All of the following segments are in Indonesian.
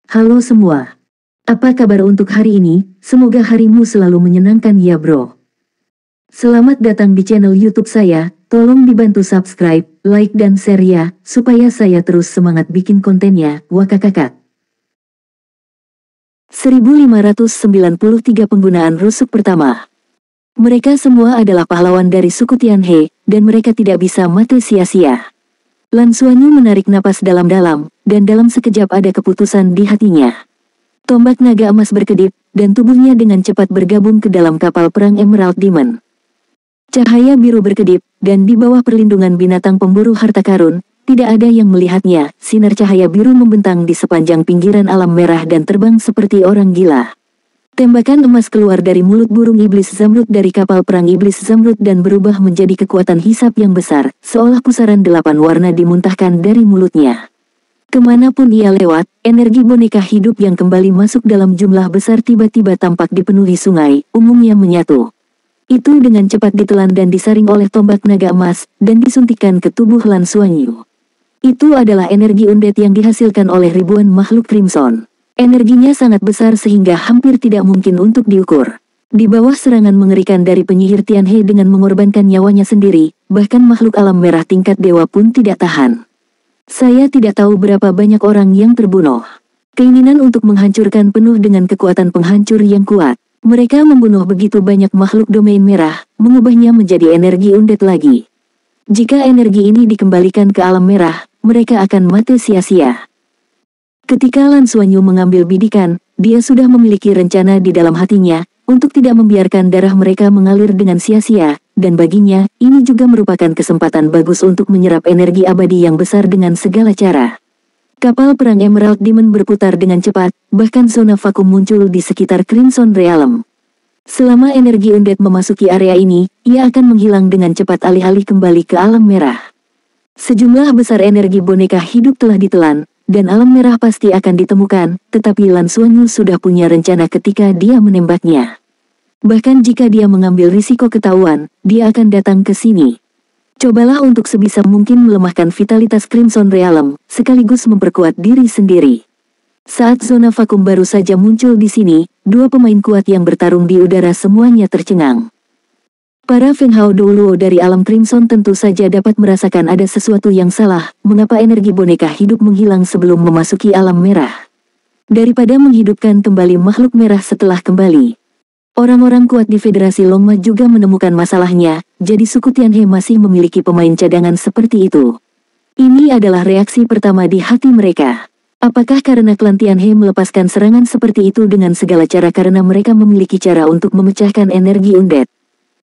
Halo semua. Apa kabar untuk hari ini? Semoga harimu selalu menyenangkan ya bro. Selamat datang di channel YouTube saya. Tolong dibantu subscribe, like dan share ya, supaya saya terus semangat bikin kontennya. Wakakakak. 1593 penggunaan rusuk pertama. Mereka semua adalah pahlawan dari suku Tianhe, dan mereka tidak bisa mati sia-sia. Lan Xuanyu menarik napas dalam-dalam, dan dalam sekejap ada keputusan di hatinya. Tombak naga emas berkedip, dan tubuhnya dengan cepat bergabung ke dalam kapal perang Emerald Demon. Cahaya biru berkedip, dan di bawah perlindungan binatang pemburu harta karun, tidak ada yang melihatnya. Sinar cahaya biru membentang di sepanjang pinggiran alam merah dan terbang seperti orang gila. Tembakan emas keluar dari mulut burung iblis Zamrud dari kapal perang iblis Zamrud dan berubah menjadi kekuatan hisap yang besar, seolah pusaran 8 warna dimuntahkan dari mulutnya. Kemanapun ia lewat, energi boneka hidup yang kembali masuk dalam jumlah besar tiba-tiba tampak dipenuhi sungai, umumnya menyatu. Itu dengan cepat ditelan dan disaring oleh tombak naga emas, dan disuntikkan ke tubuh Lan Xuanyu. Itu adalah energi undead yang dihasilkan oleh ribuan makhluk Crimson. Energinya sangat besar sehingga hampir tidak mungkin untuk diukur. Di bawah serangan mengerikan dari penyihir Tianhe dengan mengorbankan nyawanya sendiri, bahkan makhluk alam merah tingkat dewa pun tidak tahan. Saya tidak tahu berapa banyak orang yang terbunuh. Keinginan untuk menghancurkan penuh dengan kekuatan penghancur yang kuat. Mereka membunuh begitu banyak makhluk domain merah, mengubahnya menjadi energi undead lagi. Jika energi ini dikembalikan ke alam merah, mereka akan mati sia-sia. Ketika Lan Xuanyu mengambil bidikan, dia sudah memiliki rencana di dalam hatinya, untuk tidak membiarkan darah mereka mengalir dengan sia-sia, dan baginya, ini juga merupakan kesempatan bagus untuk menyerap energi abadi yang besar dengan segala cara. Kapal perang Emerald Demon berputar dengan cepat, bahkan zona vakum muncul di sekitar Crimson Realm. Selama energi undead memasuki area ini, ia akan menghilang dengan cepat alih-alih kembali ke alam merah. Sejumlah besar energi boneka hidup telah ditelan, dan alam merah pasti akan ditemukan, tetapi Lan Xuanyu sudah punya rencana ketika dia menembaknya. Bahkan jika dia mengambil risiko ketahuan, dia akan datang ke sini. Cobalah untuk sebisa mungkin melemahkan vitalitas Crimson Realm, sekaligus memperkuat diri sendiri. Saat zona vakum baru saja muncul di sini, dua pemain kuat yang bertarung di udara semuanya tercengang. Para Feng Hao Douluo dari alam Crimson tentu saja dapat merasakan ada sesuatu yang salah, mengapa energi boneka hidup menghilang sebelum memasuki alam merah. Daripada menghidupkan kembali makhluk merah setelah kembali. Orang-orang kuat di Federasi Longma juga menemukan masalahnya, jadi suku Tianhe masih memiliki pemain cadangan seperti itu. Ini adalah reaksi pertama di hati mereka. Apakah karena klan Tianhe melepaskan serangan seperti itu dengan segala cara karena mereka memiliki cara untuk memecahkan energi undead?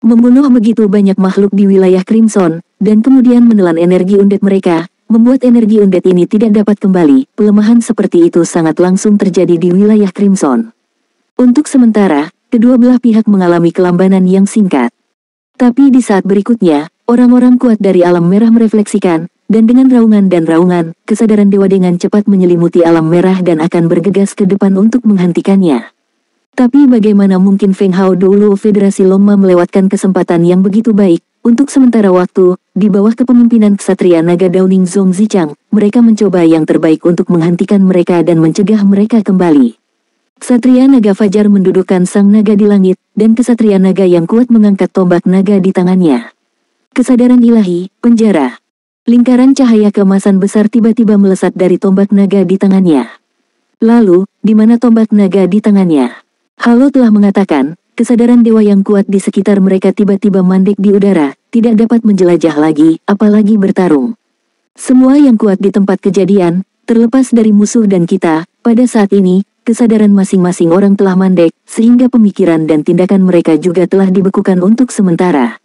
Membunuh begitu banyak makhluk di wilayah Crimson, dan kemudian menelan energi undead mereka, membuat energi undead ini tidak dapat kembali. Pelemahan seperti itu sangat langsung terjadi di wilayah Crimson. Untuk sementara, kedua belah pihak mengalami kelambanan yang singkat. Tapi di saat berikutnya, orang-orang kuat dari alam merah merefleksikan, dan dengan raungan dan raungan, kesadaran dewa dengan cepat menyelimuti alam merah dan akan bergegas ke depan untuk menghentikannya. Tapi bagaimana mungkin Feng Hao Douluo Federasi Longma melewatkan kesempatan yang begitu baik? Untuk sementara waktu, di bawah kepemimpinan Ksatria Naga Downing Zong Zichang, mereka mencoba yang terbaik untuk menghentikan mereka dan mencegah mereka kembali. Ksatria Naga Fajar mendudukkan sang naga di langit, dan Ksatria Naga yang kuat mengangkat tombak naga di tangannya. Kesadaran ilahi, penjara. Lingkaran cahaya keemasan besar tiba-tiba melesat dari tombak naga di tangannya. Lalu, di mana tombak naga di tangannya? Halo telah mengatakan, kesadaran dewa yang kuat di sekitar mereka tiba-tiba mandek di udara, tidak dapat menjelajah lagi, apalagi bertarung. Semua yang kuat di tempat kejadian, terlepas dari musuh dan kita, pada saat ini, kesadaran masing-masing orang telah mandek, sehingga pemikiran dan tindakan mereka juga telah dibekukan untuk sementara.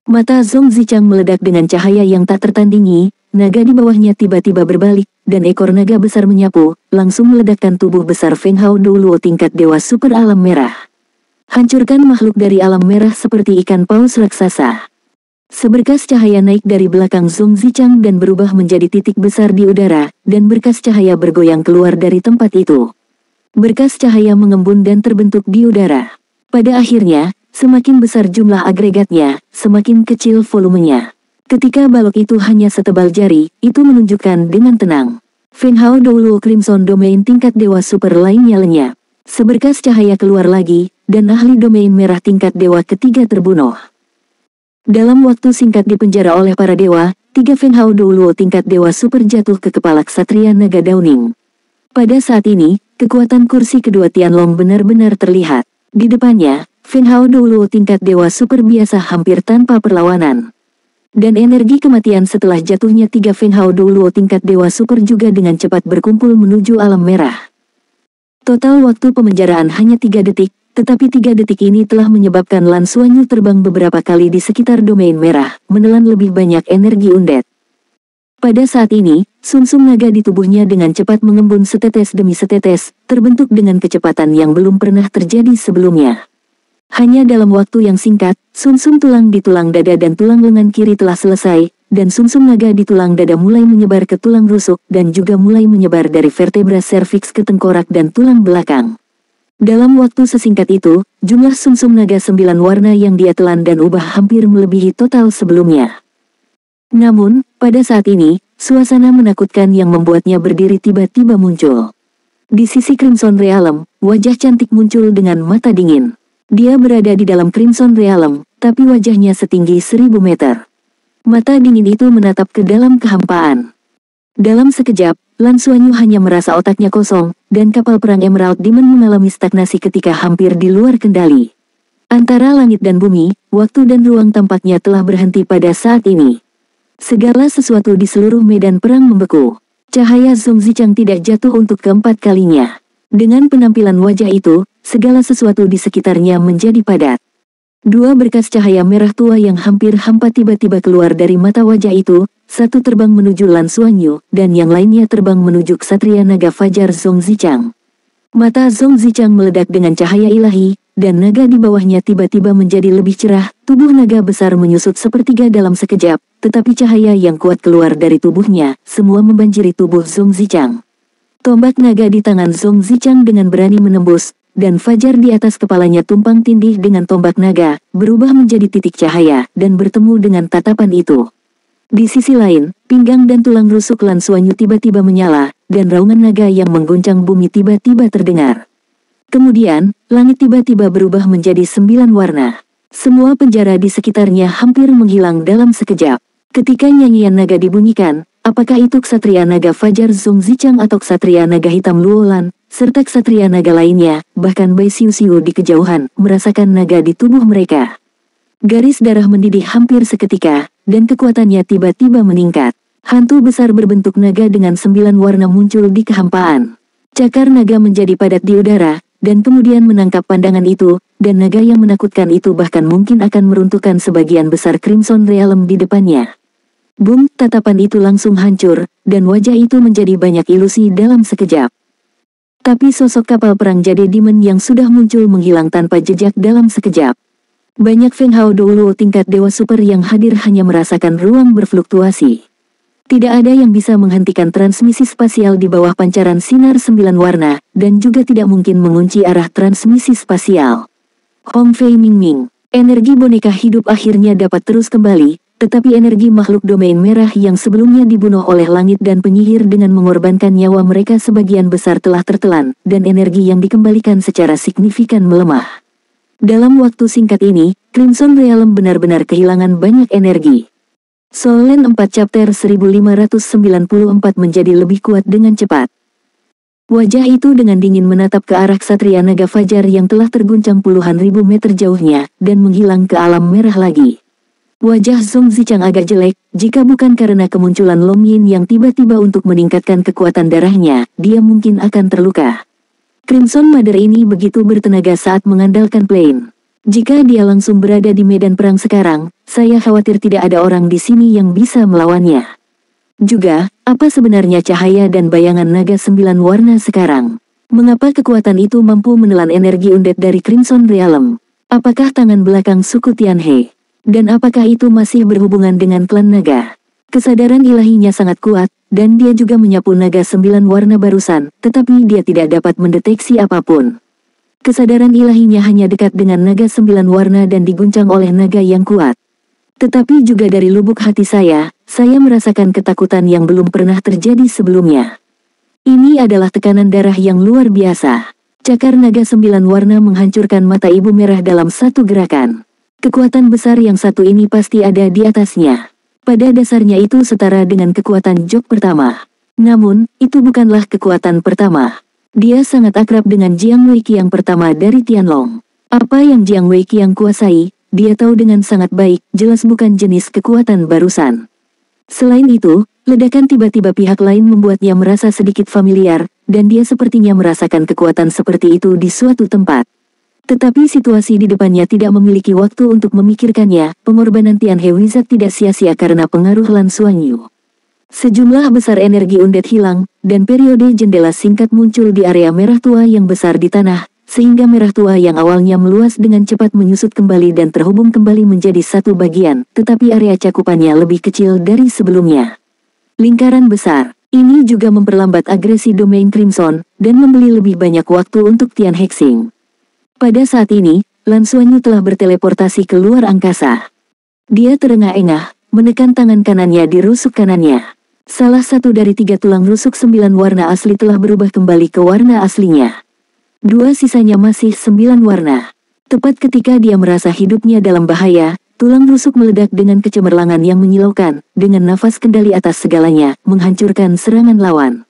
Mata Zong Zichang meledak dengan cahaya yang tak tertandingi, naga di bawahnya tiba-tiba berbalik, dan ekor naga besar menyapu, langsung meledakkan tubuh besar Feng Hao Douluo tingkat dewa super alam merah. Hancurkan makhluk dari alam merah seperti ikan paus raksasa. Seberkas cahaya naik dari belakang Zong Zichang dan berubah menjadi titik besar di udara, dan berkas cahaya bergoyang keluar dari tempat itu. Berkas cahaya mengembun dan terbentuk di udara. Pada akhirnya, semakin besar jumlah agregatnya, semakin kecil volumenya. Ketika balok itu hanya setebal jari, itu menunjukkan dengan tenang. Feng Hao Douluo Crimson Domain tingkat Dewa Super lainnya lenyap. Seberkas cahaya keluar lagi, dan ahli domain merah tingkat Dewa ketiga terbunuh. Dalam waktu singkat dipenjara oleh para dewa, 3 Feng Hao Douluo tingkat Dewa Super jatuh ke kepala Ksatria Naga Downing. Pada saat ini, kekuatan kursi kedua Tianlong benar-benar terlihat. Di depannya, Feng Hao Douluo tingkat Dewa Super biasa hampir tanpa perlawanan. Dan energi kematian setelah jatuhnya 3 Feng Hao Douluo tingkat Dewa Super juga dengan cepat berkumpul menuju alam merah. Total waktu pemenjaraan hanya 3 detik, tetapi 3 detik ini telah menyebabkan Lan Xuanyu terbang beberapa kali di sekitar domain merah, menelan lebih banyak energi undead. Pada saat ini, sumsum naga di tubuhnya dengan cepat mengembun setetes demi setetes, terbentuk dengan kecepatan yang belum pernah terjadi sebelumnya. Hanya dalam waktu yang singkat, sumsum tulang di tulang dada dan tulang lengan kiri telah selesai, dan sumsum naga di tulang dada mulai menyebar ke tulang rusuk dan juga mulai menyebar dari vertebra serviks ke tengkorak dan tulang belakang. Dalam waktu sesingkat itu, jumlah sumsum naga 9 warna yang dia telan dan ubah hampir melebihi total sebelumnya. Namun, pada saat ini, suasana menakutkan yang membuatnya berdiri tiba-tiba muncul. Di sisi Crimson Realm, wajah cantik muncul dengan mata dingin. Dia berada di dalam Crimson Realm, tapi wajahnya setinggi 1000 meter. Mata dingin itu menatap ke dalam kehampaan. Dalam sekejap, Lan Xuanyu hanya merasa otaknya kosong, dan kapal perang Emerald Demon mengalami stagnasi ketika hampir di luar kendali. Antara langit dan bumi, waktu dan ruang tampaknya telah berhenti pada saat ini. Segala sesuatu di seluruh medan perang membeku. Cahaya Zhong Zichang tidak jatuh untuk keempat kalinya. Dengan penampilan wajah itu, segala sesuatu di sekitarnya menjadi padat. 2 berkas cahaya merah tua yang hampir hampa tiba-tiba keluar dari mata wajah itu, satu terbang menuju Lan Xuanyu, dan yang lainnya terbang menuju Ksatria Naga Fajar Zhong Zichang. Mata Zhong Zichang meledak dengan cahaya ilahi, dan naga di bawahnya tiba-tiba menjadi lebih cerah, tubuh naga besar menyusut sepertiga dalam sekejap, tetapi cahaya yang kuat keluar dari tubuhnya, semua membanjiri tubuh Zhong Zichang. Tombak naga di tangan Zhong Zichang dengan berani menembus, dan fajar di atas kepalanya tumpang tindih dengan tombak naga, berubah menjadi titik cahaya, dan bertemu dengan tatapan itu. Di sisi lain, pinggang dan tulang rusuk Lan Xuanyu tiba-tiba menyala, dan raungan naga yang mengguncang bumi tiba-tiba terdengar. Kemudian, langit tiba-tiba berubah menjadi 9 warna. Semua penjara di sekitarnya hampir menghilang dalam sekejap. Ketika nyanyian naga dibunyikan, apakah itu Ksatria Naga Fajar Zhong Zichang atau Ksatria Naga Hitam Luolan, serta Ksatria Naga lainnya, bahkan Bai Xiu di kejauhan, merasakan naga di tubuh mereka. Garis darah mendidih hampir seketika, dan kekuatannya tiba-tiba meningkat. Hantu besar berbentuk naga dengan 9 warna muncul di kehampaan. Cakar naga menjadi padat di udara, dan kemudian menangkap pandangan itu, dan naga yang menakutkan itu bahkan mungkin akan meruntuhkan sebagian besar Crimson Realm di depannya. Boom, tatapan itu langsung hancur, dan wajah itu menjadi banyak ilusi dalam sekejap. Tapi sosok kapal perang Jade Demon yang sudah muncul menghilang tanpa jejak dalam sekejap. Banyak Feng Hao Douluo tingkat Dewa Super yang hadir hanya merasakan ruang berfluktuasi. Tidak ada yang bisa menghentikan transmisi spasial di bawah pancaran sinar 9 warna, dan juga tidak mungkin mengunci arah transmisi spasial. Hong Fei Ming Ming, energi boneka hidup akhirnya dapat terus kembali. Tetapi energi makhluk domain merah yang sebelumnya dibunuh oleh langit dan penyihir dengan mengorbankan nyawa mereka sebagian besar telah tertelan, dan energi yang dikembalikan secara signifikan melemah. Dalam waktu singkat ini, Crimson Realm benar-benar kehilangan banyak energi. Soul Land 4 Chapter 1594 menjadi lebih kuat dengan cepat. Wajah itu dengan dingin menatap ke arah Ksatria Naga Fajar yang telah terguncang puluhan ribu meter jauhnya, dan menghilang ke alam merah lagi. Wajah Zhong Zichang agak jelek, jika bukan karena kemunculan Long Yin yang tiba-tiba untuk meningkatkan kekuatan darahnya, dia mungkin akan terluka. Crimson Mother ini begitu bertenaga saat mengandalkan plane. Jika dia langsung berada di medan perang sekarang, saya khawatir tidak ada orang di sini yang bisa melawannya. Juga, apa sebenarnya cahaya dan bayangan naga 9 warna sekarang? Mengapa kekuatan itu mampu menelan energi undead dari Crimson Realm? Apakah tangan belakang suku Tianhe? Dan apakah itu masih berhubungan dengan klan naga? Kesadaran ilahinya sangat kuat, dan dia juga menyapu naga 9 warna barusan, tetapi dia tidak dapat mendeteksi apapun. Kesadaran ilahinya hanya dekat dengan naga 9 warna dan diguncang oleh naga yang kuat. Tetapi juga dari lubuk hati saya merasakan ketakutan yang belum pernah terjadi sebelumnya. Ini adalah tekanan darah yang luar biasa. Cakar naga 9 warna menghancurkan mata ibu merah dalam satu gerakan. Kekuatan besar yang satu ini pasti ada di atasnya. Pada dasarnya itu setara dengan kekuatan Jok pertama. Namun, itu bukanlah kekuatan pertama. Dia sangat akrab dengan Jiang Weiqi yang pertama dari Tianlong. Apa yang Jiang Weiqi yang kuasai, dia tahu dengan sangat baik, jelas bukan jenis kekuatan barusan. Selain itu, ledakan tiba-tiba pihak lain membuatnya merasa sedikit familiar, dan dia sepertinya merasakan kekuatan seperti itu di suatu tempat. Tetapi situasi di depannya tidak memiliki waktu untuk memikirkannya. Pengorbanan Tianhe Wizard tidak sia-sia karena pengaruh Lan Xuanyu. Sejumlah besar energi undead hilang, dan periode jendela singkat muncul di area merah tua yang besar di tanah, sehingga merah tua yang awalnya meluas dengan cepat menyusut kembali dan terhubung kembali menjadi satu bagian, tetapi area cakupannya lebih kecil dari sebelumnya. Lingkaran besar ini juga memperlambat agresi domain Crimson, dan membeli lebih banyak waktu untuk Tian Hexing. Pada saat ini, Lan Xuanyu telah berteleportasi ke luar angkasa. Dia terengah-engah, menekan tangan kanannya di rusuk kanannya. Salah satu dari 3 tulang rusuk 9 warna asli telah berubah kembali ke warna aslinya. 2 sisanya masih 9 warna. Tepat ketika dia merasa hidupnya dalam bahaya, tulang rusuk meledak dengan kecemerlangan yang menyilaukan, dengan nafas kendali atas segalanya, menghancurkan serangan lawan.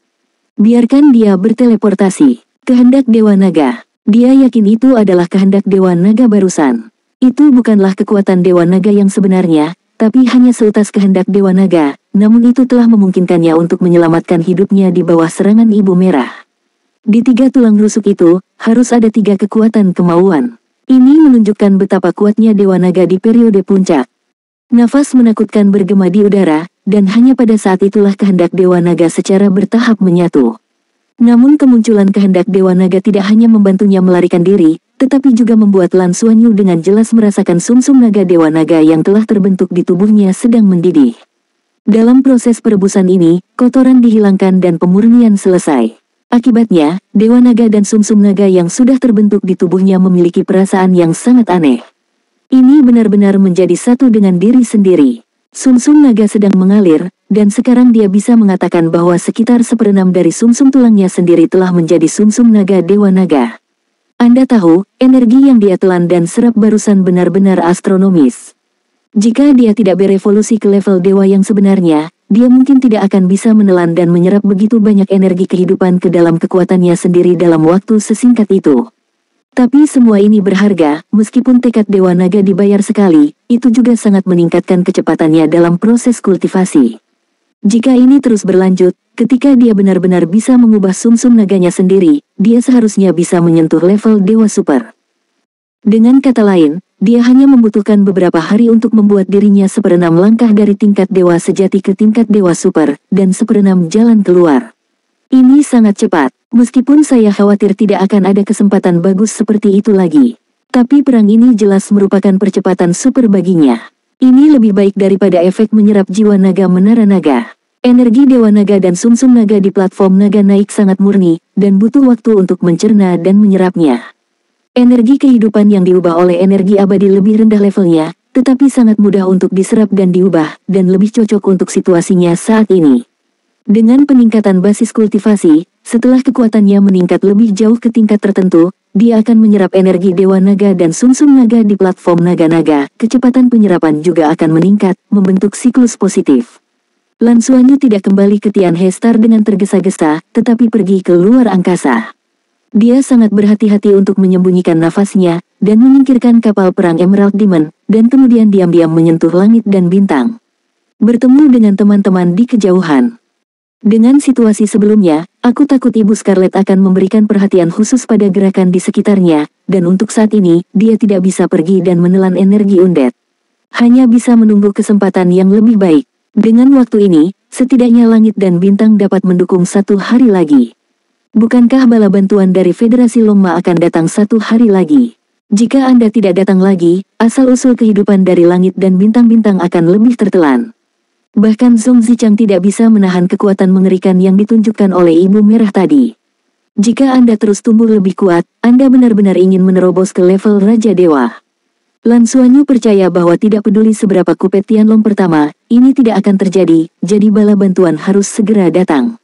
Biarkan dia berteleportasi. Kehendak Dewa Naga. Dia yakin itu adalah kehendak Dewa Naga barusan. Itu bukanlah kekuatan Dewa Naga yang sebenarnya, tapi hanya seutas kehendak Dewa Naga, namun itu telah memungkinkannya untuk menyelamatkan hidupnya di bawah serangan Ibu Merah. Di 3 tulang rusuk itu, harus ada 3 kekuatan kemauan. Ini menunjukkan betapa kuatnya Dewa Naga di periode puncak. Nafas menakutkan bergema di udara, dan hanya pada saat itulah kehendak Dewa Naga secara bertahap menyatu. Namun kemunculan kehendak Dewa Naga tidak hanya membantunya melarikan diri, tetapi juga membuat Lan Xuanyu dengan jelas merasakan sumsum naga Dewa Naga yang telah terbentuk di tubuhnya sedang mendidih. Dalam proses perebusan ini, kotoran dihilangkan dan pemurnian selesai. Akibatnya, Dewa Naga dan sumsum naga yang sudah terbentuk di tubuhnya memiliki perasaan yang sangat aneh. Ini benar-benar menjadi satu dengan diri sendiri. Sumsum naga sedang mengalir, dan sekarang dia bisa mengatakan bahwa sekitar 1/6 dari sumsum tulangnya sendiri telah menjadi sumsum naga Dewa Naga. Anda tahu, energi yang dia telan dan serap barusan benar-benar astronomis. Jika dia tidak berevolusi ke level dewa yang sebenarnya, dia mungkin tidak akan bisa menelan dan menyerap begitu banyak energi kehidupan ke dalam kekuatannya sendiri dalam waktu sesingkat itu. Tapi semua ini berharga, meskipun tekad Dewa Naga dibayar sekali, itu juga sangat meningkatkan kecepatannya dalam proses kultivasi. Jika ini terus berlanjut, ketika dia benar-benar bisa mengubah sumsum naganya sendiri, dia seharusnya bisa menyentuh level Dewa Super. Dengan kata lain, dia hanya membutuhkan beberapa hari untuk membuat dirinya 1/6 langkah dari tingkat Dewa Sejati ke tingkat Dewa Super, dan 1/6 jalan keluar. Ini sangat cepat, meskipun saya khawatir tidak akan ada kesempatan bagus seperti itu lagi. Tapi perang ini jelas merupakan percepatan super baginya. Ini lebih baik daripada efek menyerap jiwa naga menara naga. Energi Dewa Naga dan sumsum naga di platform naga naik sangat murni, dan butuh waktu untuk mencerna dan menyerapnya. Energi kehidupan yang diubah oleh energi abadi lebih rendah levelnya, tetapi sangat mudah untuk diserap dan diubah, dan lebih cocok untuk situasinya saat ini. Dengan peningkatan basis kultivasi, setelah kekuatannya meningkat lebih jauh ke tingkat tertentu, dia akan menyerap energi Dewa Naga dan sumsum naga di platform naga-naga. Kecepatan penyerapan juga akan meningkat, membentuk siklus positif. Lan Xuanyu tidak kembali ke Tianhe Star dengan tergesa-gesa, tetapi pergi ke luar angkasa. Dia sangat berhati-hati untuk menyembunyikan nafasnya, dan menyingkirkan kapal perang Emerald Demon, dan kemudian diam-diam menyentuh langit dan bintang. Bertemu dengan teman-teman di kejauhan. Dengan situasi sebelumnya, aku takut Ibu Scarlet akan memberikan perhatian khusus pada gerakan di sekitarnya, dan untuk saat ini, dia tidak bisa pergi dan menelan energi undead. Hanya bisa menunggu kesempatan yang lebih baik. Dengan waktu ini, setidaknya langit dan bintang dapat mendukung 1 hari lagi. Bukankah bala bantuan dari Federasi Longma akan datang 1 hari lagi? Jika Anda tidak datang lagi, asal-usul kehidupan dari langit dan bintang-bintang akan lebih tertelan. Bahkan Zhong Zichang tidak bisa menahan kekuatan mengerikan yang ditunjukkan oleh Ibu Merah tadi. Jika Anda terus tumbuh lebih kuat, Anda benar-benar ingin menerobos ke level Raja Dewa. Lan Xuanyu percaya bahwa tidak peduli seberapa kupet Tianlong pertama, ini tidak akan terjadi, jadi bala bantuan harus segera datang.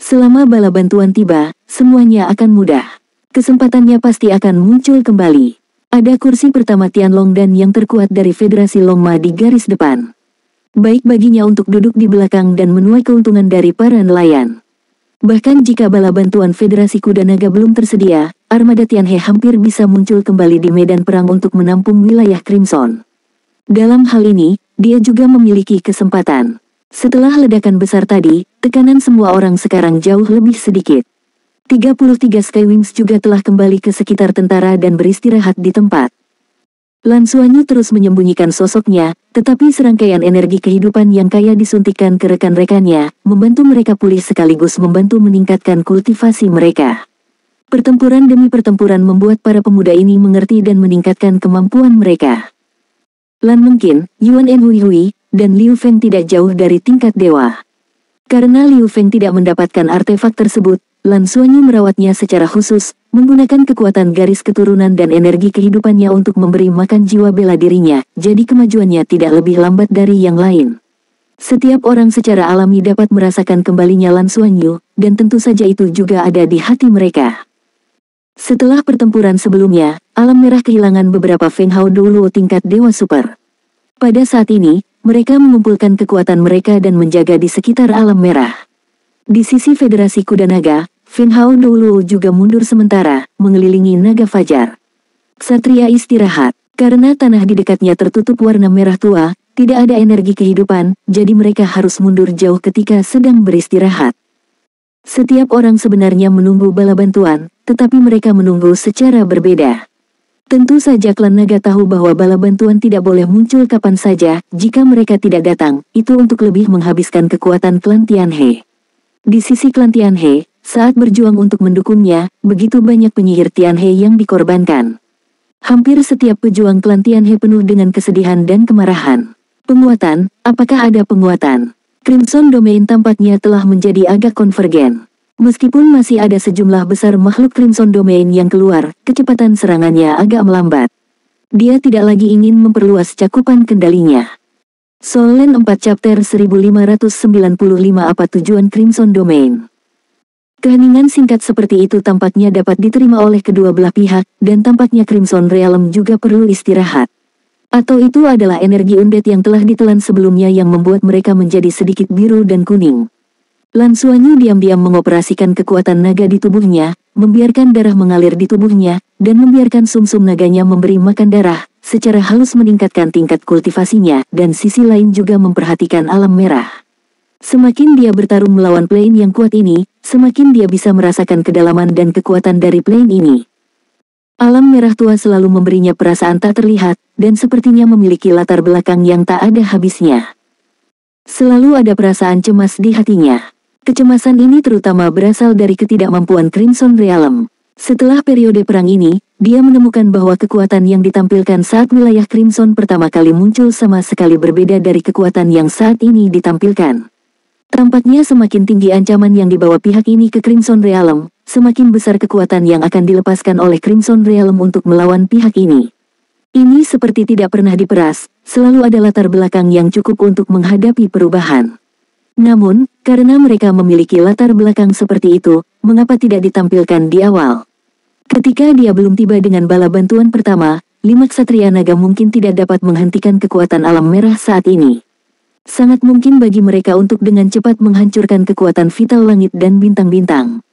Selama bala bantuan tiba, semuanya akan mudah. Kesempatannya pasti akan muncul kembali. Ada kursi pertama Tianlong dan yang terkuat dari Federasi Longma di garis depan. Baik baginya untuk duduk di belakang dan menuai keuntungan dari para nelayan. Bahkan jika bala bantuan Federasi Kuda Naga belum tersedia, armada Tianhe hampir bisa muncul kembali di medan perang untuk menampung wilayah Crimson. Dalam hal ini, dia juga memiliki kesempatan. Setelah ledakan besar tadi, tekanan semua orang sekarang jauh lebih sedikit. 33 Skywings juga telah kembali ke sekitar tentara dan beristirahat di tempat. Lan Xuanyu terus menyembunyikan sosoknya, tetapi serangkaian energi kehidupan yang kaya disuntikkan ke rekan-rekannya, membantu mereka pulih sekaligus membantu meningkatkan kultivasi mereka. Pertempuran demi pertempuran membuat para pemuda ini mengerti dan meningkatkan kemampuan mereka. Lan mungkin, Yuan En Hui dan Liu Feng tidak jauh dari tingkat dewa. Karena Liu Feng tidak mendapatkan artefak tersebut, Lan Xuanyu merawatnya secara khusus, menggunakan kekuatan garis keturunan dan energi kehidupannya untuk memberi makan jiwa bela dirinya, jadi kemajuannya tidak lebih lambat dari yang lain. Setiap orang secara alami dapat merasakan kembalinya Lan Xuanyu, dan tentu saja itu juga ada di hati mereka. Setelah pertempuran sebelumnya, alam merah kehilangan beberapa Feng Hao Doulo tingkat dewa super. Pada saat ini, mereka mengumpulkan kekuatan mereka dan menjaga di sekitar alam merah. Di sisi Federasi Kuda Naga, Feng Hao Doulo juga mundur sementara, mengelilingi naga fajar. Ksatria istirahat. Karena tanah di dekatnya tertutup warna merah tua, tidak ada energi kehidupan, jadi mereka harus mundur jauh ketika sedang beristirahat. Setiap orang sebenarnya menunggu bala bantuan, tetapi mereka menunggu secara berbeda. Tentu saja klan naga tahu bahwa bala bantuan tidak boleh muncul kapan saja, jika mereka tidak datang, itu untuk lebih menghabiskan kekuatan klan Tianhe. Di sisi klan Tianhe, saat berjuang untuk mendukungnya, begitu banyak penyihir Tianhe yang dikorbankan. Hampir setiap pejuang klan Tianhe penuh dengan kesedihan dan kemarahan. Penguatan, apakah ada penguatan? Crimson Domain tampaknya telah menjadi agak konvergen. Meskipun masih ada sejumlah besar makhluk Crimson Domain yang keluar, kecepatan serangannya agak melambat. Dia tidak lagi ingin memperluas cakupan kendalinya. Solen 4 Chapter 1595 Apa tujuan Crimson Domain? Keheningan singkat seperti itu tampaknya dapat diterima oleh kedua belah pihak, dan tampaknya Crimson Realm juga perlu istirahat. Atau itu adalah energi undead yang telah ditelan sebelumnya yang membuat mereka menjadi sedikit biru dan kuning. Lan Xuanyu diam-diam mengoperasikan kekuatan naga di tubuhnya, membiarkan darah mengalir di tubuhnya, dan membiarkan sumsum naganya memberi makan darah, secara halus meningkatkan tingkat kultivasinya, dan sisi lain juga memperhatikan alam merah. Semakin dia bertarung melawan plane yang kuat ini, semakin dia bisa merasakan kedalaman dan kekuatan dari plane ini. Alam merah tua selalu memberinya perasaan tak terlihat, dan sepertinya memiliki latar belakang yang tak ada habisnya. Selalu ada perasaan cemas di hatinya. Kecemasan ini terutama berasal dari ketidakmampuan Crimson Realm. Setelah periode perang ini, dia menemukan bahwa kekuatan yang ditampilkan saat wilayah Crimson pertama kali muncul sama sekali berbeda dari kekuatan yang saat ini ditampilkan. Tampaknya semakin tinggi ancaman yang dibawa pihak ini ke Crimson Realm, semakin besar kekuatan yang akan dilepaskan oleh Crimson Realm untuk melawan pihak ini. Ini seperti tidak pernah diperas, selalu ada latar belakang yang cukup untuk menghadapi perubahan. Namun, karena mereka memiliki latar belakang seperti itu, mengapa tidak ditampilkan di awal? Ketika dia belum tiba dengan bala bantuan pertama, 5 ksatria naga mungkin tidak dapat menghentikan kekuatan alam merah saat ini. Sangat mungkin bagi mereka untuk dengan cepat menghancurkan kekuatan vital langit dan bintang-bintang.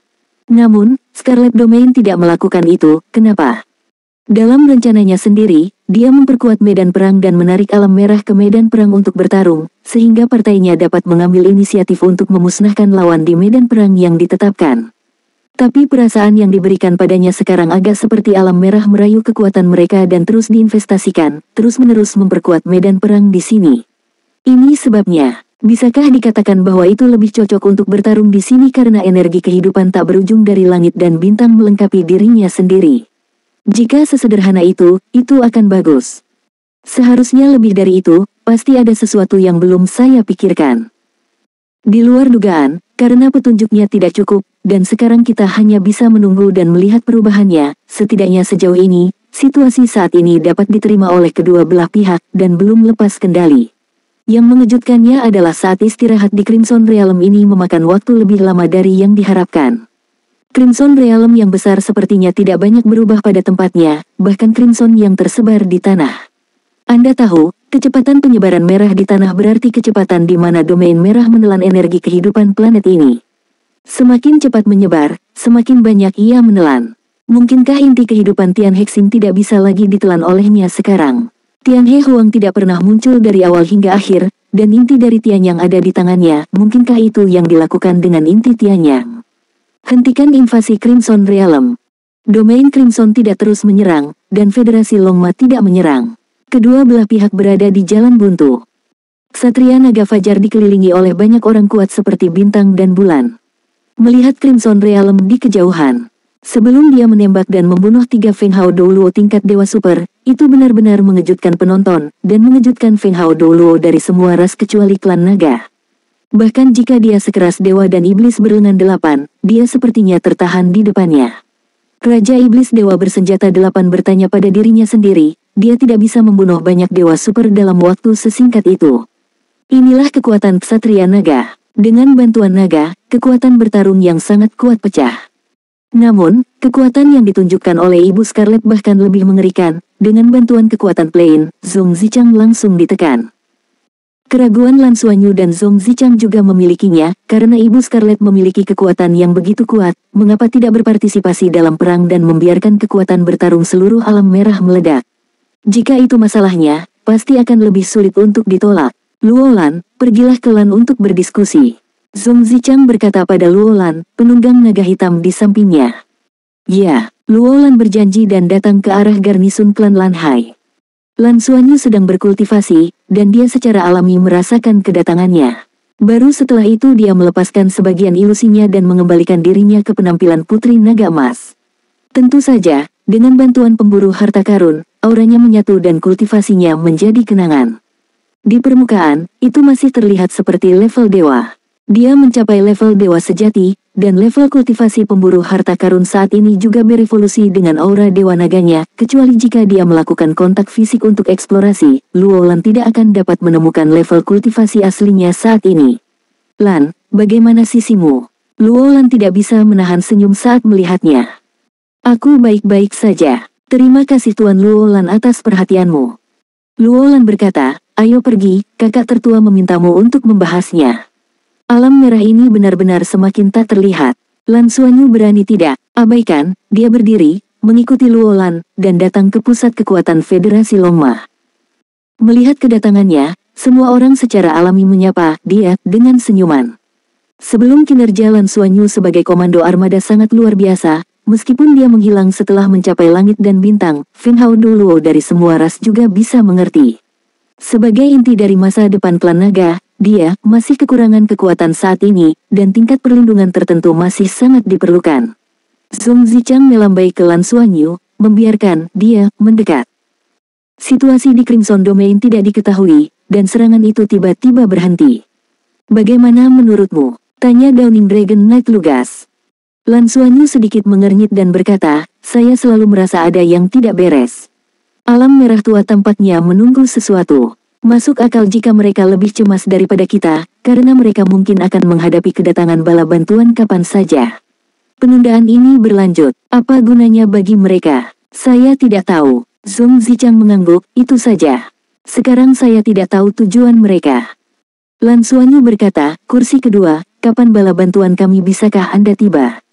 Namun, Scarlet Domain tidak melakukan itu, kenapa? Dalam rencananya sendiri, dia memperkuat medan perang dan menarik alam merah ke medan perang untuk bertarung, sehingga partainya dapat mengambil inisiatif untuk memusnahkan lawan di medan perang yang ditetapkan. Tapi perasaan yang diberikan padanya sekarang agak seperti alam merah merayu kekuatan mereka dan terus diinvestasikan, terus-menerus memperkuat medan perang di sini. Ini sebabnya, bisakah dikatakan bahwa itu lebih cocok untuk bertarung di sini karena energi kehidupan tak berujung dari langit dan bintang melengkapi dirinya sendiri? Jika sesederhana itu akan bagus. Seharusnya lebih dari itu, pasti ada sesuatu yang belum saya pikirkan. Di luar dugaan, karena petunjuknya tidak cukup, dan sekarang kita hanya bisa menunggu dan melihat perubahannya, setidaknya sejauh ini, situasi saat ini dapat diterima oleh kedua belah pihak dan belum lepas kendali. Yang mengejutkannya adalah saat istirahat di Crimson Realm ini memakan waktu lebih lama dari yang diharapkan. Crimson Realm yang besar sepertinya tidak banyak berubah pada tempatnya, bahkan Crimson yang tersebar di tanah. Anda tahu, kecepatan penyebaran merah di tanah berarti kecepatan di mana domain merah menelan energi kehidupan planet ini. Semakin cepat menyebar, semakin banyak ia menelan. Mungkinkah inti kehidupan Tian Hexing tidak bisa lagi ditelan olehnya sekarang? Tian He Huang tidak pernah muncul dari awal hingga akhir, dan inti dari Tian yang ada di tangannya, mungkinkah itu yang dilakukan dengan inti Tian Yang? Hentikan invasi Crimson Realm. Domain Crimson tidak terus menyerang, dan Federasi Longma tidak menyerang. Kedua belah pihak berada di jalan buntu. Ksatria Naga Fajar dikelilingi oleh banyak orang kuat seperti bintang dan bulan. Melihat Crimson Realm di kejauhan. Sebelum dia menembak dan membunuh 3 Feng Hao Douluo tingkat Dewa Super, itu benar-benar mengejutkan penonton, dan mengejutkan Feng Hao Douluo dari semua ras kecuali klan naga. Bahkan jika dia sekeras dewa dan iblis berlengan 8, dia sepertinya tertahan di depannya. Raja Iblis Dewa bersenjata 8 bertanya pada dirinya sendiri, dia tidak bisa membunuh banyak Dewa Super dalam waktu sesingkat itu. Inilah kekuatan Ksatria Naga. Dengan bantuan naga, kekuatan bertarung yang sangat kuat pecah. Namun, kekuatan yang ditunjukkan oleh Ibu Scarlet bahkan lebih mengerikan. Dengan bantuan kekuatan Plain, Zhong Zichang langsung ditekan. Keraguan Lan Xuanyu dan Zhong Zichang juga memilikinya, karena Ibu Scarlet memiliki kekuatan yang begitu kuat, mengapa tidak berpartisipasi dalam perang dan membiarkan kekuatan bertarung seluruh alam merah meledak. Jika itu masalahnya, pasti akan lebih sulit untuk ditolak. Luolan, pergilah ke Lan untuk berdiskusi. Zhong Zichang berkata pada Luolan, penunggang naga hitam di sampingnya. Ya, Luolan berjanji dan datang ke arah garnisun klan Lanhai. Lan Xuanyu sedang berkultivasi, dan dia secara alami merasakan kedatangannya. Baru setelah itu dia melepaskan sebagian ilusinya dan mengembalikan dirinya ke penampilan Putri Naga Emas. Tentu saja, dengan bantuan pemburu harta karun, auranya menyatu dan kultivasinya menjadi kenangan. Di permukaan, itu masih terlihat seperti level dewa. Dia mencapai level dewa sejati, dan level kultivasi pemburu harta karun saat ini juga berevolusi dengan aura dewa naganya, kecuali jika dia melakukan kontak fisik untuk eksplorasi, Luolan tidak akan dapat menemukan level kultivasi aslinya saat ini. Lan, bagaimana sisimu? Luolan tidak bisa menahan senyum saat melihatnya. Aku baik-baik saja. Terima kasih Tuan Luolan atas perhatianmu. Luolan berkata, ayo pergi, kakak tertua memintamu untuk membahasnya. Alam merah ini benar-benar semakin tak terlihat. Lan Xuanyu berani tidak, abaikan, dia berdiri, mengikuti Luolan, dan datang ke pusat kekuatan Federasi Longma. Melihat kedatangannya, semua orang secara alami menyapa dia dengan senyuman. Sebelum kinerja Lan Xuanyu sebagai komando armada sangat luar biasa, meskipun dia menghilang setelah mencapai langit dan bintang, Feng Hao Douluo dari semua ras juga bisa mengerti. Sebagai inti dari masa depan klan naga, dia masih kekurangan kekuatan saat ini, dan tingkat perlindungan tertentu masih sangat diperlukan. Zhong Zichang melambai ke Lan Xuanyu, membiarkan dia mendekat. Situasi di Crimson Domain tidak diketahui, dan serangan itu tiba-tiba berhenti. Bagaimana menurutmu? Tanya Downing Dragon Knight lugas. Lan Xuanyu sedikit mengernyit dan berkata, saya selalu merasa ada yang tidak beres. Alam merah tua tampaknya menunggu sesuatu. Masuk akal jika mereka lebih cemas daripada kita, karena mereka mungkin akan menghadapi kedatangan bala bantuan kapan saja. Penundaan ini berlanjut, apa gunanya bagi mereka? Saya tidak tahu. Zhong Zichang mengangguk, itu saja. Sekarang saya tidak tahu tujuan mereka. Lan Xuanyu berkata, kursi kedua, kapan bala bantuan kami bisakah Anda tiba?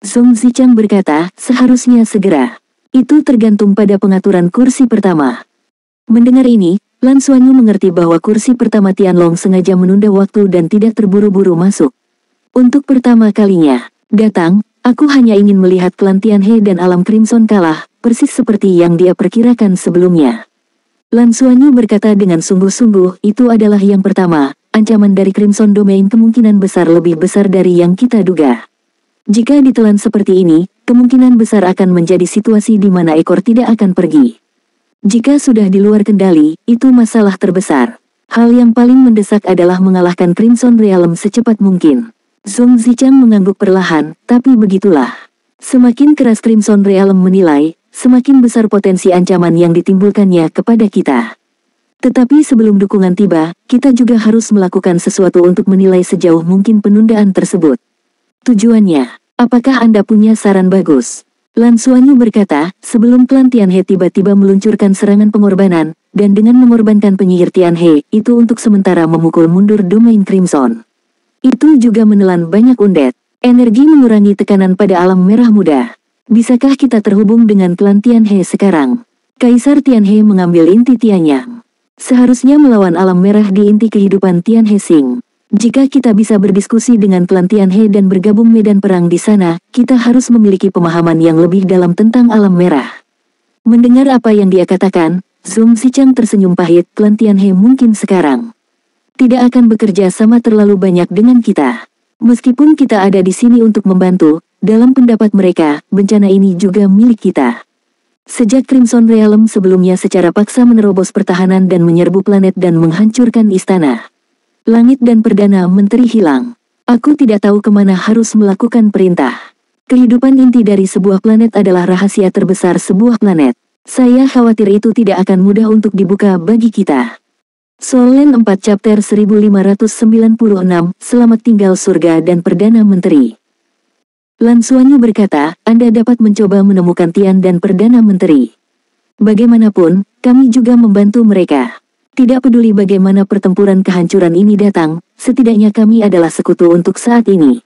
Zhong Zichang berkata, seharusnya segera. Itu tergantung pada pengaturan kursi pertama. Mendengar ini, Lan Xuanyu mengerti bahwa kursi pertama Tianlong sengaja menunda waktu dan tidak terburu-buru masuk. Untuk pertama kalinya, datang, aku hanya ingin melihat klan Tianhe dan alam Crimson kalah, persis seperti yang dia perkirakan sebelumnya. Lan Xuanyu berkata dengan sungguh-sungguh, itu adalah yang pertama, ancaman dari Crimson Domain kemungkinan besar lebih besar dari yang kita duga. Jika ditelan seperti ini, kemungkinan besar akan menjadi situasi di mana ekor tidak akan pergi. Jika sudah di luar kendali, itu masalah terbesar. Hal yang paling mendesak adalah mengalahkan Crimson Realm secepat mungkin. Zhong Zichang mengangguk perlahan, tapi begitulah. Semakin keras Crimson Realm menilai, semakin besar potensi ancaman yang ditimbulkannya kepada kita. Tetapi sebelum dukungan tiba, kita juga harus melakukan sesuatu untuk menilai sejauh mungkin penundaan tersebut. Tujuannya, apakah Anda punya saran bagus? Lan Xuanyu berkata, sebelum klan Tianhe tiba-tiba meluncurkan serangan pengorbanan, dan dengan mengorbankan penyihir Tianhe, itu untuk sementara memukul mundur domain Crimson. Itu juga menelan banyak undead. Energi mengurangi tekanan pada alam merah muda. Bisakah kita terhubung dengan klan Tianhe sekarang? Kaisar Tianhe mengambil inti Tianyang. Seharusnya melawan alam merah di inti kehidupan Tianhe Sing. Jika kita bisa berdiskusi dengan klan Tianhe dan bergabung medan perang di sana, kita harus memiliki pemahaman yang lebih dalam tentang alam merah. Mendengar apa yang dia katakan, Zhong Zichang tersenyum pahit. Klan Tianhe mungkin sekarang tidak akan bekerja sama terlalu banyak dengan kita. Meskipun kita ada di sini untuk membantu, dalam pendapat mereka, bencana ini juga milik kita. Sejak Crimson Realm sebelumnya secara paksa menerobos pertahanan dan menyerbu planet dan menghancurkan istana. Langit dan Perdana Menteri hilang. Aku tidak tahu kemana harus melakukan perintah. Kehidupan inti dari sebuah planet adalah rahasia terbesar sebuah planet. Saya khawatir itu tidak akan mudah untuk dibuka bagi kita. Solen 4 Chapter 1596, Selamat Tinggal Surga dan Perdana Menteri. Lan Xuanyu berkata, Anda dapat mencoba menemukan Tian dan Perdana Menteri. Bagaimanapun, kami juga membantu mereka. Tidak peduli bagaimana pertempuran kehancuran ini datang, setidaknya kami adalah sekutu untuk saat ini.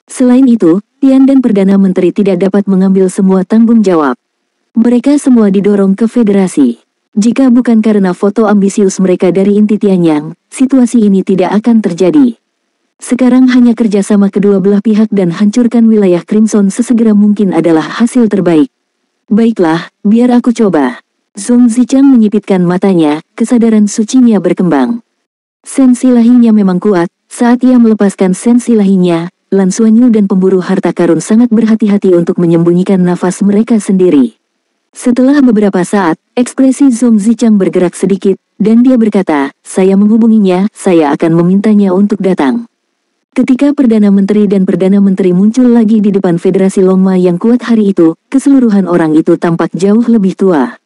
Selain itu, Tian dan Perdana Menteri tidak dapat mengambil semua tanggung jawab. Mereka semua didorong ke federasi. Jika bukan karena foto ambisius mereka dari inti Tianyang, situasi ini tidak akan terjadi. Sekarang hanya kerjasama kedua belah pihak dan hancurkan wilayah Crimson sesegera mungkin adalah hasil terbaik. Baiklah, biar aku coba. Zhong Zichang menyipitkan matanya, kesadaran sucinya berkembang. Sens ilahinya memang kuat. Saat ia melepaskan sens ilahinya, Lan Xuanyu dan pemburu harta karun sangat berhati-hati untuk menyembunyikan nafas mereka sendiri. Setelah beberapa saat, ekspresi Zhong Zichang bergerak sedikit, dan dia berkata, saya menghubunginya, saya akan memintanya untuk datang. Ketika Perdana Menteri dan Perdana Menteri muncul lagi di depan Federasi Longma yang kuat hari itu, keseluruhan orang itu tampak jauh lebih tua.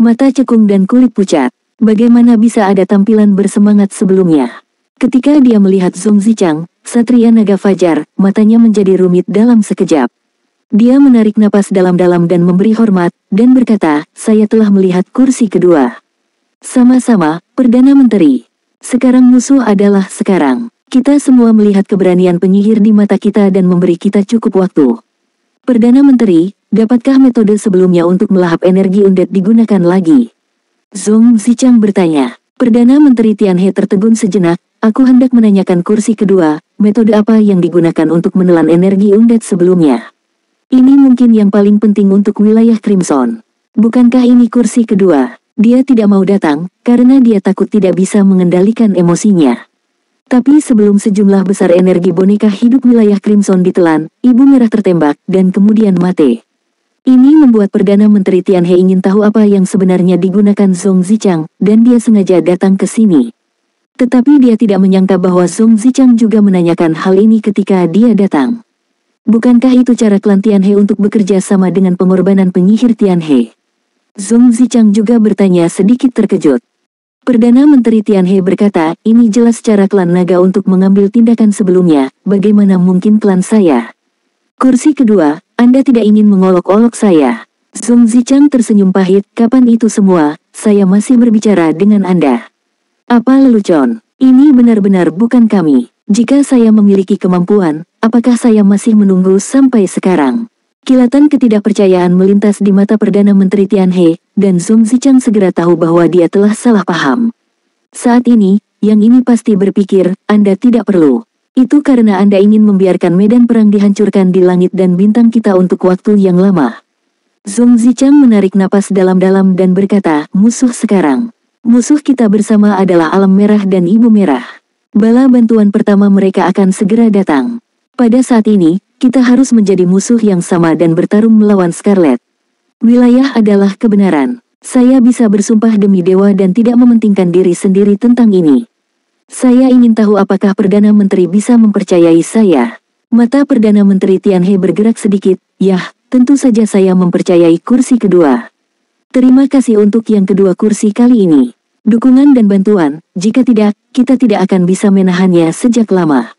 Mata cekung dan kulit pucat. Bagaimana bisa ada tampilan bersemangat sebelumnya? Ketika dia melihat Zhong Zichang, Satria Naga Fajar, matanya menjadi rumit dalam sekejap. Dia menarik napas dalam-dalam dan memberi hormat, dan berkata, saya telah melihat kursi kedua. Sama-sama, Perdana Menteri. Sekarang musuh adalah sekarang. Kita semua melihat keberanian penyihir di mata kita dan memberi kita cukup waktu. Perdana Menteri, dapatkah metode sebelumnya untuk melahap energi undead digunakan lagi? Zhong Zichang bertanya. Perdana Menteri Tianhe tertegun sejenak, aku hendak menanyakan kursi kedua, metode apa yang digunakan untuk menelan energi undead sebelumnya? Ini mungkin yang paling penting untuk wilayah Crimson. Bukankah ini kursi kedua? Dia tidak mau datang, karena dia takut tidak bisa mengendalikan emosinya. Tapi sebelum sejumlah besar energi boneka hidup wilayah Crimson ditelan, Ibu Merah tertembak, dan kemudian mati. Ini membuat Perdana Menteri Tianhe ingin tahu apa yang sebenarnya digunakan Zhong Zichang, dan dia sengaja datang ke sini. Tetapi dia tidak menyangka bahwa Zhong Zichang juga menanyakan hal ini ketika dia datang. Bukankah itu cara klan Tianhe untuk bekerja sama dengan pengorbanan penyihir Tianhe? Zhong Zichang juga bertanya sedikit terkejut. Perdana Menteri Tianhe berkata, ini jelas cara klan naga untuk mengambil tindakan sebelumnya, bagaimana mungkin klan saya? Kursi kedua, Anda tidak ingin mengolok-olok saya. Zhong Zichang tersenyum pahit, kapan itu semua, saya masih berbicara dengan Anda. Apa lelucon? Ini benar-benar bukan kami. Jika saya memiliki kemampuan, apakah saya masih menunggu sampai sekarang? Kilatan ketidakpercayaan melintas di mata Perdana Menteri Tianhe, dan Zhong Zichang segera tahu bahwa dia telah salah paham. Saat ini, yang ini pasti berpikir, Anda tidak perlu. Itu karena Anda ingin membiarkan medan perang dihancurkan di langit dan bintang kita untuk waktu yang lama. Zhong Zichang menarik napas dalam-dalam dan berkata, musuh sekarang. Musuh kita bersama adalah Alam Merah dan Ibu Merah. Bala bantuan pertama mereka akan segera datang. Pada saat ini, kita harus menjadi musuh yang sama dan bertarung melawan Scarlet. Wilayah adalah kebenaran. Saya bisa bersumpah demi dewa dan tidak mementingkan diri sendiri tentang ini. Saya ingin tahu apakah Perdana Menteri bisa mempercayai saya. Mata Perdana Menteri Tianhe bergerak sedikit, yah, tentu saja saya mempercayai kursi kedua. Terima kasih untuk yang kedua kursi kali ini. Dukungan dan bantuan, jika tidak, kita tidak akan bisa menahannya sejak lama.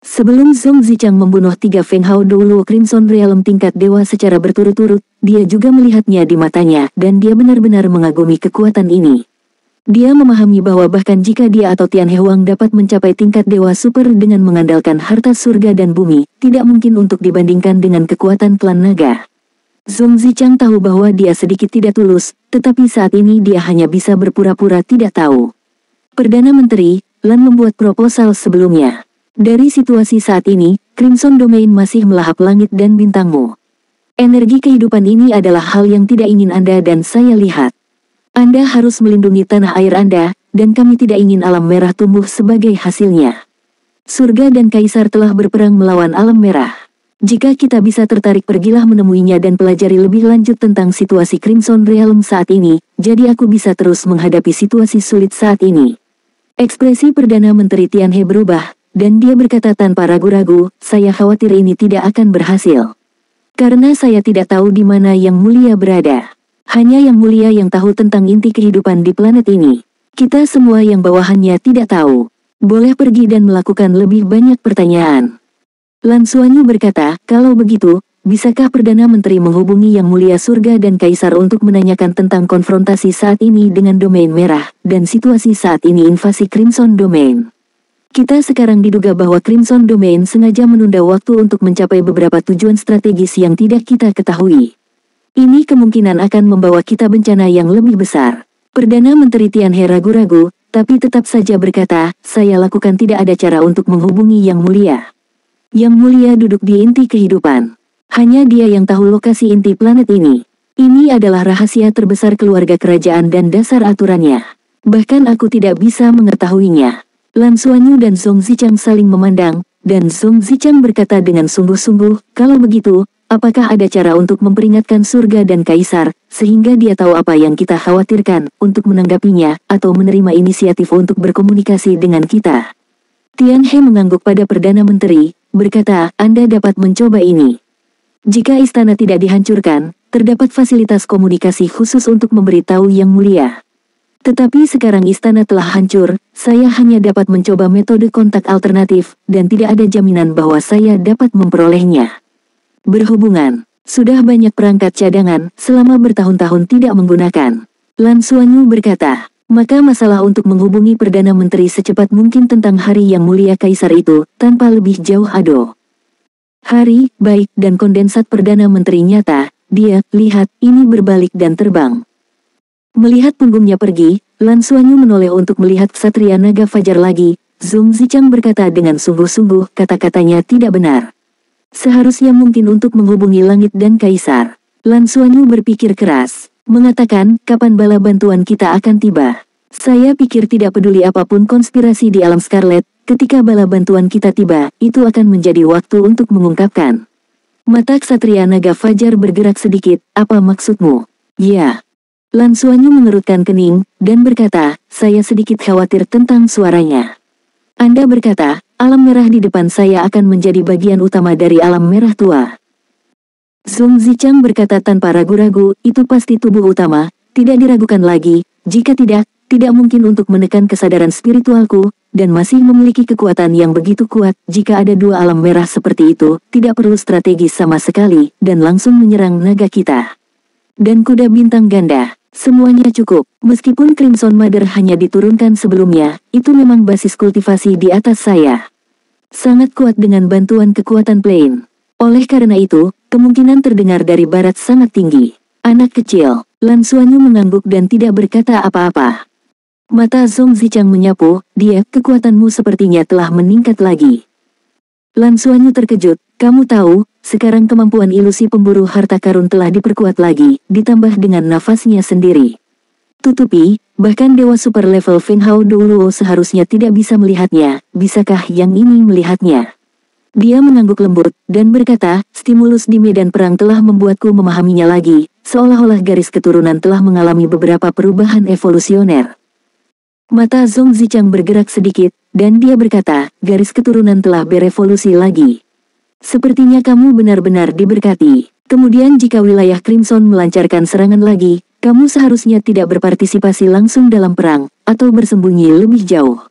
Sebelum Zhong Zichang membunuh 3 Feng Hao Doulo Crimson Realm tingkat dewa secara berturut-turut, dia juga melihatnya di matanya dan dia benar-benar mengagumi kekuatan ini. Dia memahami bahwa bahkan jika dia atau Tian He Huang dapat mencapai tingkat dewa super dengan mengandalkan harta surga dan bumi, tidak mungkin untuk dibandingkan dengan kekuatan klan naga. Zhong Zichang tahu bahwa dia sedikit tidak tulus, tetapi saat ini dia hanya bisa berpura-pura tidak tahu. Perdana Menteri, Lan membuat proposal sebelumnya. Dari situasi saat ini, Crimson Domain masih melahap langit dan bintangmu. Energi kehidupan ini adalah hal yang tidak ingin Anda dan saya lihat. Anda harus melindungi tanah air Anda, dan kami tidak ingin alam merah tumbuh sebagai hasilnya. Surga dan Kaisar telah berperang melawan alam merah. Jika kita bisa tertarik, pergilah menemuinya dan pelajari lebih lanjut tentang situasi Crimson Realm saat ini, jadi aku bisa terus menghadapi situasi sulit saat ini. Ekspresi Perdana Menteri Tian He berubah, dan dia berkata tanpa ragu-ragu, saya khawatir ini tidak akan berhasil. Karena saya tidak tahu di mana Yang Mulia berada. Hanya Yang Mulia yang tahu tentang inti kehidupan di planet ini. Kita semua yang bawahannya tidak tahu. Boleh pergi dan melakukan lebih banyak pertanyaan. Lan Xuanyu berkata, kalau begitu, bisakah Perdana Menteri menghubungi Yang Mulia Surga dan Kaisar untuk menanyakan tentang konfrontasi saat ini dengan Domain Merah, dan situasi saat ini invasi Crimson Domain. Kita sekarang diduga bahwa Crimson Domain sengaja menunda waktu untuk mencapai beberapa tujuan strategis yang tidak kita ketahui. Ini kemungkinan akan membawa kita bencana yang lebih besar. Perdana Menteri Tian He ragu-ragu, tapi tetap saja berkata, saya lakukan tidak ada cara untuk menghubungi Yang Mulia. Yang Mulia duduk di inti kehidupan. Hanya dia yang tahu lokasi inti planet ini. Ini adalah rahasia terbesar keluarga kerajaan dan dasar aturannya. Bahkan aku tidak bisa mengetahuinya. Lan Xuanyu dan Zhong Zichang saling memandang, dan Zhong Zichang berkata dengan sungguh-sungguh, kalau begitu, apakah ada cara untuk memperingatkan surga dan kaisar, sehingga dia tahu apa yang kita khawatirkan, untuk menanggapinya, atau menerima inisiatif untuk berkomunikasi dengan kita? Tian He mengangguk pada Perdana Menteri, berkata, Anda dapat mencoba ini. Jika istana tidak dihancurkan, terdapat fasilitas komunikasi khusus untuk memberitahu Yang Mulia. Tetapi sekarang istana telah hancur, saya hanya dapat mencoba metode kontak alternatif, dan tidak ada jaminan bahwa saya dapat memperolehnya. Berhubungan, sudah banyak perangkat cadangan, selama bertahun-tahun tidak menggunakan. Lan Xuanyu berkata, maka masalah untuk menghubungi Perdana Menteri secepat mungkin tentang hari Yang Mulia Kaisar itu, tanpa lebih jauh ado. Hari, baik, dan kondensat Perdana Menteri nyata, dia, lihat, ini berbalik dan terbang. Melihat punggungnya pergi, Lan Xuanyu menoleh untuk melihat Ksatria Naga Fajar lagi. Zhong Zichang berkata dengan sungguh-sungguh, kata-katanya tidak benar. Seharusnya mungkin untuk menghubungi langit dan kaisar. Lan Xuanyu berpikir keras, mengatakan, kapan bala bantuan kita akan tiba? Saya pikir tidak peduli apapun konspirasi di alam Scarlet, ketika bala bantuan kita tiba, itu akan menjadi waktu untuk mengungkapkan. Mata Ksatria Naga Fajar bergerak sedikit, apa maksudmu? Ya. Lan Xuanyu mengerutkan kening, dan berkata, saya sedikit khawatir tentang suaranya. Anda berkata, alam merah di depan saya akan menjadi bagian utama dari alam merah tua. Zhong Zichang berkata tanpa ragu-ragu, itu pasti tubuh utama, tidak diragukan lagi, jika tidak mungkin untuk menekan kesadaran spiritualku, dan masih memiliki kekuatan yang begitu kuat. Jika ada dua alam merah seperti itu, tidak perlu strategi sama sekali, dan langsung menyerang naga kita. Dan kuda bintang ganda, semuanya cukup. Meskipun Crimson Mother hanya diturunkan sebelumnya, itu memang basis kultivasi di atas saya. Sangat kuat dengan bantuan kekuatan plane. Oleh karena itu, kemungkinan terdengar dari barat sangat tinggi. Anak kecil, Lan Xuanyu mengangguk dan tidak berkata apa-apa. Mata Zhong Zichang menyapu, dia, kekuatanmu sepertinya telah meningkat lagi. Lan Xuanyu terkejut, kamu tahu, sekarang kemampuan ilusi pemburu harta karun telah diperkuat lagi, ditambah dengan nafasnya sendiri. Tutupi, bahkan dewa super level Feng Hao Doulo seharusnya tidak bisa melihatnya, bisakah yang ini melihatnya? Dia mengangguk lembut, dan berkata, stimulus di medan perang telah membuatku memahaminya lagi, seolah-olah garis keturunan telah mengalami beberapa perubahan evolusioner. Mata Zhong Zichang bergerak sedikit, dan dia berkata, garis keturunan telah berevolusi lagi. Sepertinya kamu benar-benar diberkati. Kemudian jika wilayah Crimson melancarkan serangan lagi, Kamu seharusnya tidak berpartisipasi langsung dalam perang, atau bersembunyi lebih jauh.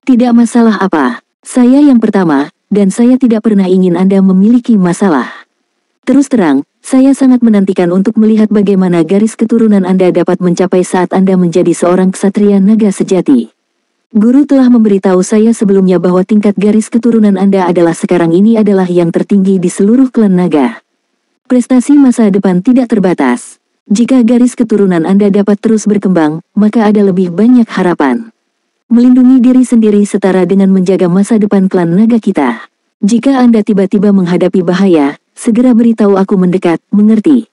Tidak masalah apa. Saya yang pertama, dan saya tidak pernah ingin Anda memiliki masalah. Terus terang, saya sangat menantikan untuk melihat bagaimana garis keturunan Anda dapat mencapai saat Anda menjadi seorang ksatria naga sejati. Guru telah memberitahu saya sebelumnya bahwa tingkat garis keturunan Anda adalah sekarang ini adalah yang tertinggi di seluruh klan naga. Prestasi masa depan tidak terbatas. Jika garis keturunan Anda dapat terus berkembang, maka ada lebih banyak harapan. Melindungi diri sendiri setara dengan menjaga masa depan klan naga kita. Jika Anda tiba-tiba menghadapi bahaya, segera beritahu aku mendekat, mengerti?